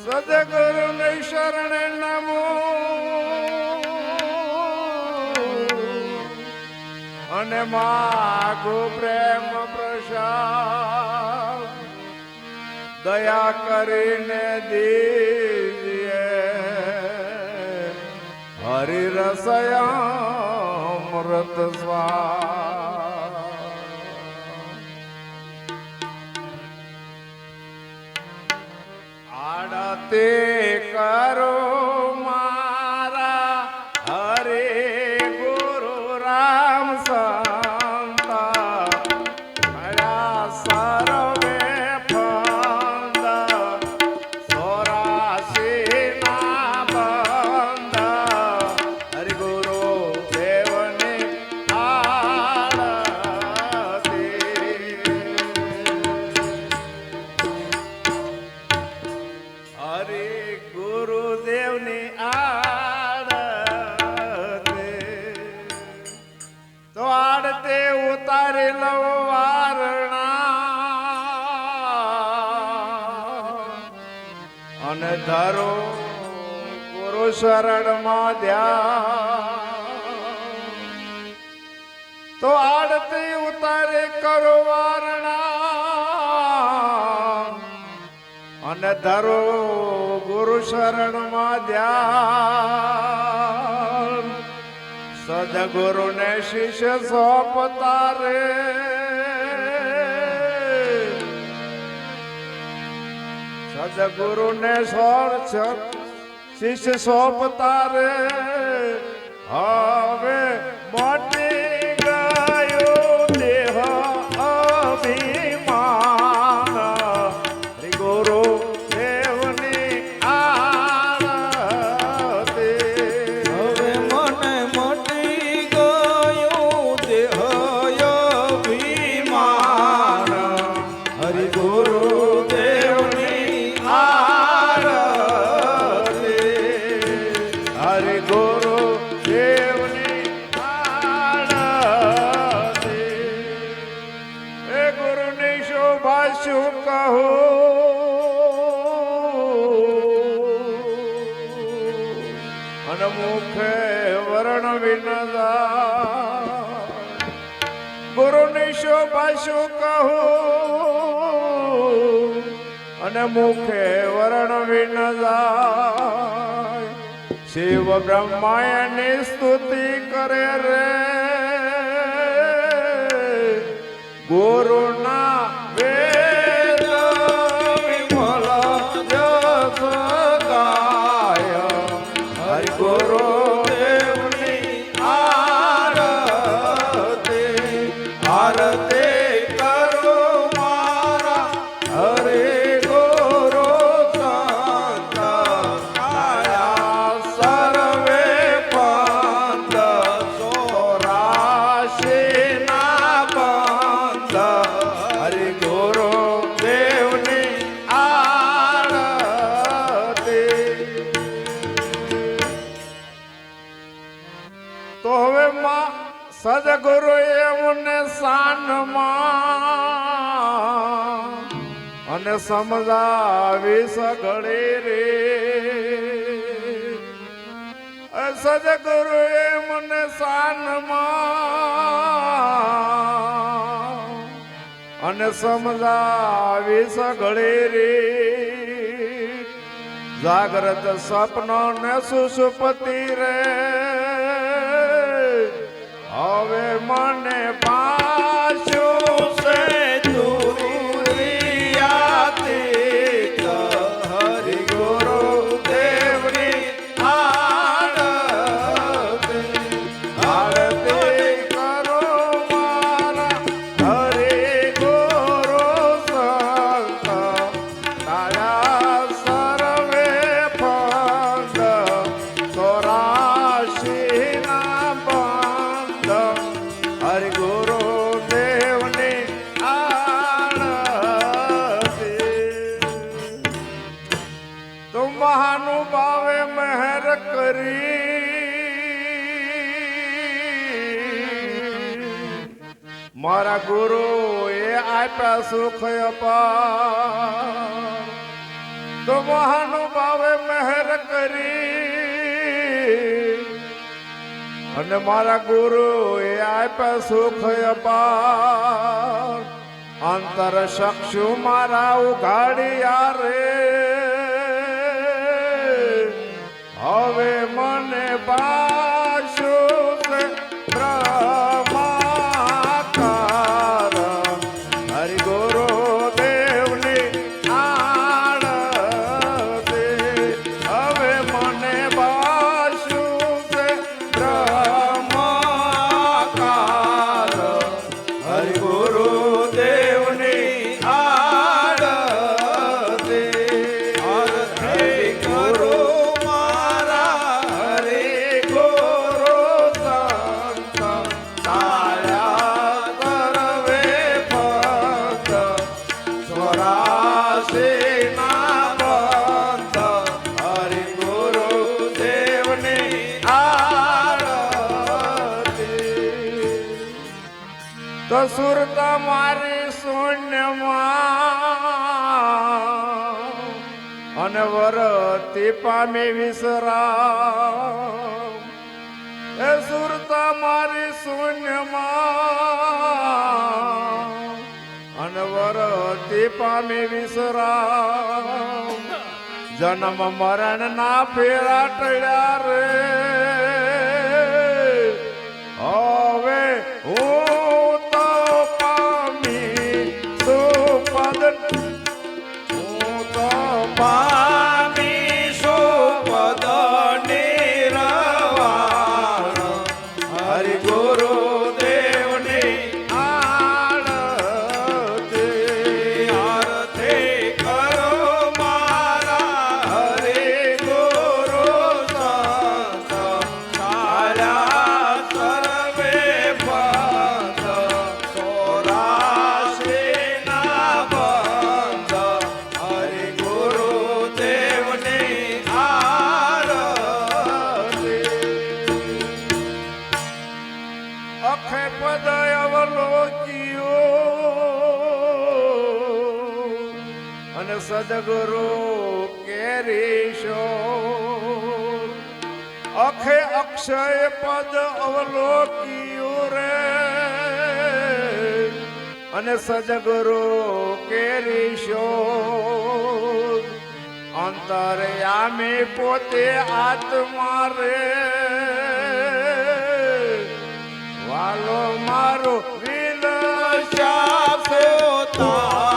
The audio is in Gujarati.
સદગુરુ ને શરણે નમો અને માગો પ્રેમ પ્રસાદ દયા કરીને દીજે હરિ રસયામૃત સ્વાદ આડતે કરો મારા હરે ગુરુ રામ સંતા હરા સર્વે ફંદ સોરાશી ના બંધ હરિ ગુરુ દેવની આરતી હરે ગુરુદેવની આરતી તો આડતે ઉતારી લવ વારણા અને ધરો ગુરુ શરણમાં ધ્યાન તો આડતે ઉતારે કરો વારણા અને ધરો ગુરુ શરણમાં ધ્યાન સદગુરુ ને શિષ્ય સોંપતા રે સદગુરુ ને શિષ્ય સોંપતા રે હવે મોટી ગયો દેહ અભિમાન ગુરુ દેવની આરતી હવે મને મટી ગયું દેહ અભિમાન હરિ ગુરુ દેવની આરતી હરિ ગુરુ દેવની આરતી એ ગુરુની શોભા શું કહું અને મુખે વર્ણ વિનદા ગુરુની શોભા શું કહું અને મુખે વર્ણ વિનદા શિવ બ્રહ્માયની સ્તુતિ કરે રે ગુરુના વેદ વિમલ જસ ગાય હરિ ગુરુ દેવની આરતી આરતી કરો મારા હરે ગુરુ સંતા આયા સર્વે પંથ સોરાશી ના બંધ હરિ ગુરુ દેવની આરતી તો હવે માં સદગુરુ એમને સાનમાં અને સમજાવી સઘળી રે સદગુરુ એમને સાનમાં અને સમજાવી સઘળી રે જાગ્રત સપનો ને સુષુપ્તિ રે હવે મને પાછું છે દુરિયાતી હરિ ગુરુ દેવની આરતી આરતી કરો મારા હરિ ગુરુ સંત તારા સર્વે ફંદ સોરાશી ના બંધ હરિ ગુરુ દેવની આરતી તો મહાનુભાવે મહેર કરી મારા ગુરુ એ આપ્યા સુખ અપાર તો મહાનુભાવ મહેર કરી અને મારા ગુરુ એ આપ્યા સુખ અપાર અંતર ચક્ષુ મારા ઉઘાડ્યા રે હવે મને પાછું છે બ્રહ્માકાર હરિ ગુરુ દેવની આળતી હવે મને પાછું છે બ્રહ્માકાર હરિ ગુરુ દેવની આરતી આરતી કરો મારા હરિ ગુરુ સંત તારા કરવે ભક્ત ચોરાશી ના બંધ હરિ ગુરુ દેવની આરતી તો સુરત મારી શૂન્યમાં અને વરતી પામી વિશ્રામ એ સુરત મારી શૂન્યમાં અને વરતી પામી વિશ્રામ જન્મ મરણ ના ફેરા ટળ્યા રે હવે હું તો પામી સુપદ હું તો પામી સુપદ નિર્વાણ હરિ ગુરુ દેવની આળતી આરતી કરો મારા હરિ ગુરુ સંત તારા સર્વે પંથ ચોરાશી ના બંધ હરિ ગુરુ દેવની આરતી અખે પદ અવલોક્યો અને સદગુરુ કેરીશો અખે અક્ષય પદ અવલોક્યું રે અને સદગુરુ કેરીશો અંતરયામે પોતે આત્મા રે વાલો મારો વિલસ્યા પોતા